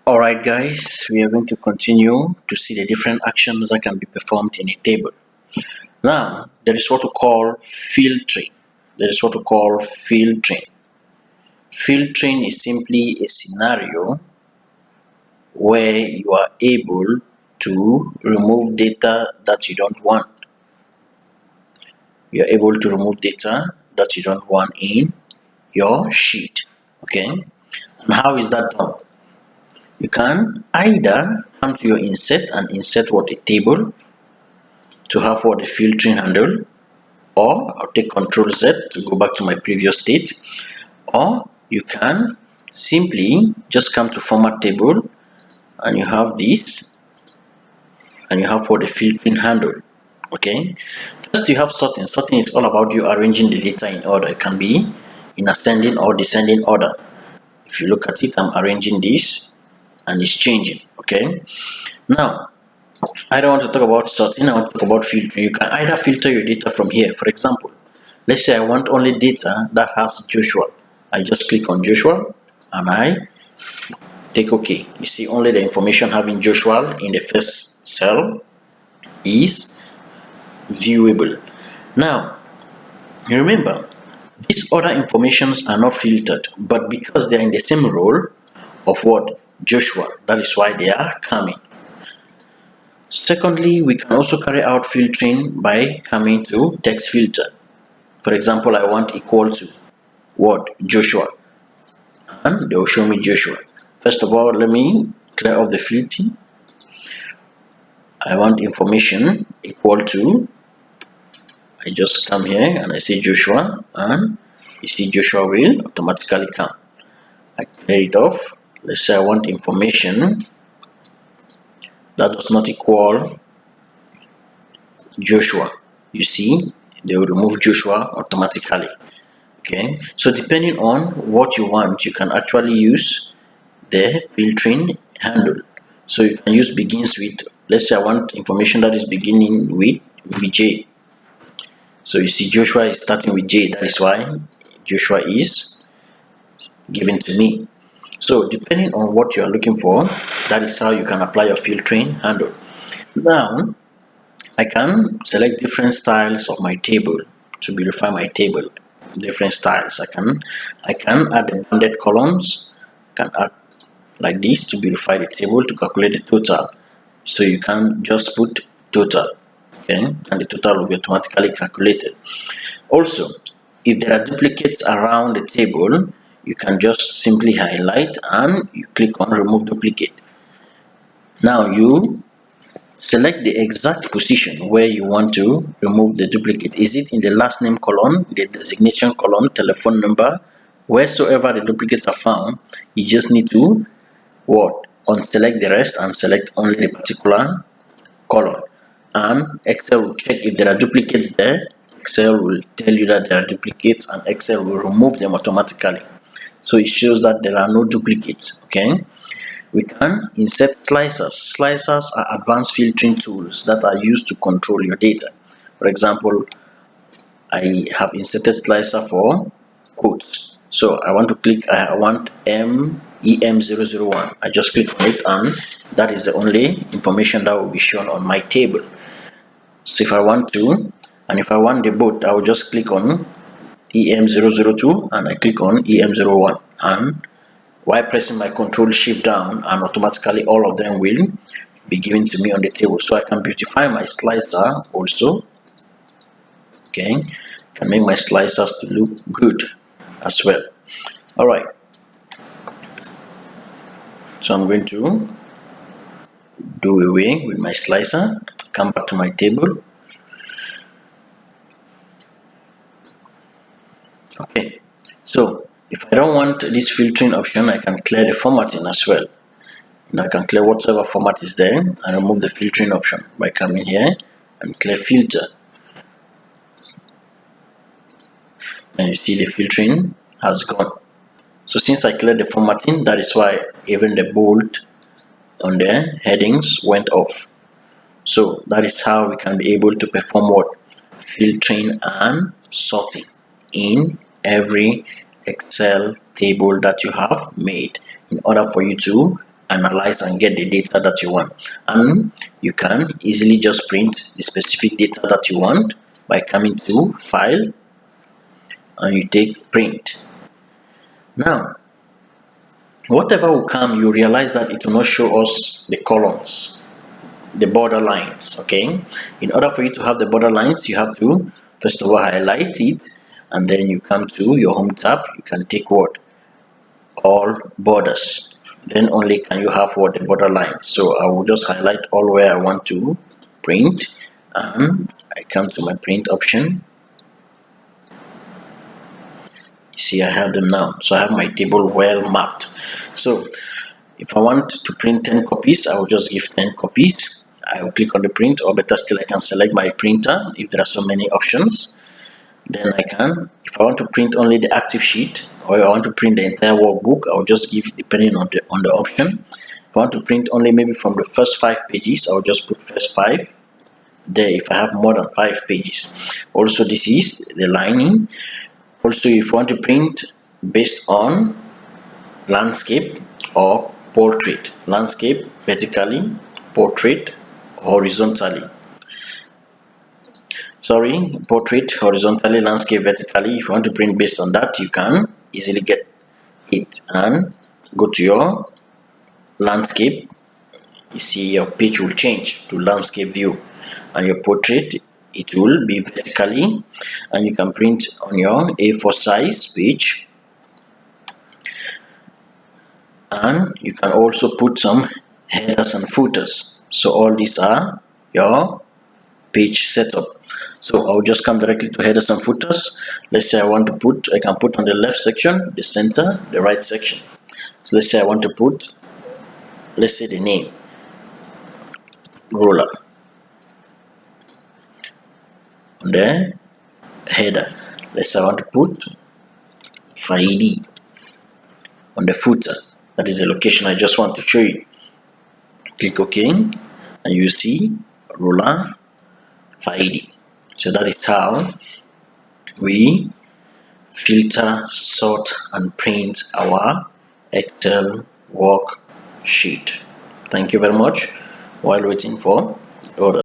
Alright guys, we are going to continue to see the different actions that can be performed in a table. Now, there is what we call filtering. Filtering is simply a scenario where you are able to remove data that you don't want. You are able to remove data that you don't want in your sheet. Okay? And how is that done? You can either come to your insert and insert what a table to have what the filtering handle, or I'll take Control Z to go back to my previous state, or you can simply just come to format table and you have this and you have what the filtering handle. Okay, first you have sorting. Sorting is all about you arranging the data in order. It can be in ascending or descending order. If you look at it, I'm arranging this and it's changing. Okay, now I don't want to talk about sorting, I want to talk about filtering. You can either filter your data from here. For example, let's say I want only data that has Joshua. I just click on Joshua and I take OK. You see only the information having Joshua in the first cell is viewable. Now, remember, these other informations are not filtered, but because they are in the same role of what? Joshua, that is why they are coming. Secondly, we can also carry out filtering by coming to text filter. For example, I want equal to what? Joshua, and they will show me Joshua. First of all, let me clear off the filtering. I want information equal to, I just come here and I say Joshua, and you see Joshua will automatically come. I clear it off. Let's say I want information that does not equal Joshua. You see, they will remove Joshua automatically. Okay, so depending on what you want, you can actually use the filtering handle. So you can use begins with, let's say I want information that is beginning with J. So you see Joshua is starting with J, that is why Joshua is given to me. So depending on what you are looking for, that is how you can apply your filtering handle. Now, I can select different styles of my table to beautify my table. Different styles. I can add the banded columns, can add like this to beautify the table to calculate the total. So you can just put total, okay, and the total will be automatically calculated. Also, if there are duplicates around the table, you can just simply highlight and you click on remove duplicate. Now you select the exact position where you want to remove the duplicate. Is it in the last name column, the designation column, telephone number, wheresoever the duplicates are found? You just need to unselect the rest and select only the particular column, and Excel will check if there are duplicates there. Excel will tell you that there are duplicates and Excel will remove them automatically. So it shows that there are no duplicates. Okay, we can insert slicers. Slicers are advanced filtering tools that are used to control your data. For example, I have inserted slicer for quotes. So I want to click, I want EM001. I just click on it and that is the only information that will be shown on my table. So if I want to, and if I want the boat, I will just click on EM002 and I click on EM01, and while pressing my Control Shift down, and automatically all of them will be given to me on the table. So I can beautify my slicer also. Okay, can make my slicers to look good as well. All right, so I'm going to do away with my slicer, come back to my table. Okay, so if I don't want this filtering option, I can clear the formatting as well. And I can clear whatever format is there and remove the filtering option by coming here and clear filter. And you see the filtering has gone. So since I cleared the formatting, that is why even the bold on the headings went off. So that is how we can be able to perform what? Filtering and sorting in every Excel table that you have made in order for you to analyze and get the data that you want. And you can easily just print the specific data that you want by coming to File and you take Print. Now whatever will come, you realize that it will not show us the columns, the border lines. Okay, in order for you to have the border lines, you have to first of all highlight it, and then you come to your Home tab. You can take what? All borders. Then only can you have what? The border lines. So I will just highlight all where I want to print, and I come to my print option. You see I have them now, so I have my table well mapped. So if I want to print 10 copies, I will just give 10 copies. I will click on the print, or better still, I can select my printer if there are so many options. Then I can, if I want to print only the active sheet, or I want to print the entire workbook, I will just give, depending on the option. If I want to print only maybe from the first 5 pages, I will just put first 5 there if I have more than 5 pages. Also, this is the lining. Also, if you want to print based on landscape or portrait, landscape vertically, portrait horizontally. Sorry, portrait horizontally, landscape vertically. If you want to print based on that, you can easily get it and go to your landscape. You see your page will change to landscape view, and your portrait, it will be vertically, and you can print on your A4 size page. And you can also put some headers and footers. So all these are your page setup. So I'll just come directly to headers and footers. Let's say I want to put, I can put on the left section, the center, the right section. So let's say I want to put, let's say the name, Ruler, on the header. Let's say I want to put Faidi on the footer. That is the location I just want to show you. Click OK, and you see Ruler Faidi. So that is how we filter, sort, and print our Excel worksheet. Thank you very much. While waiting for orders.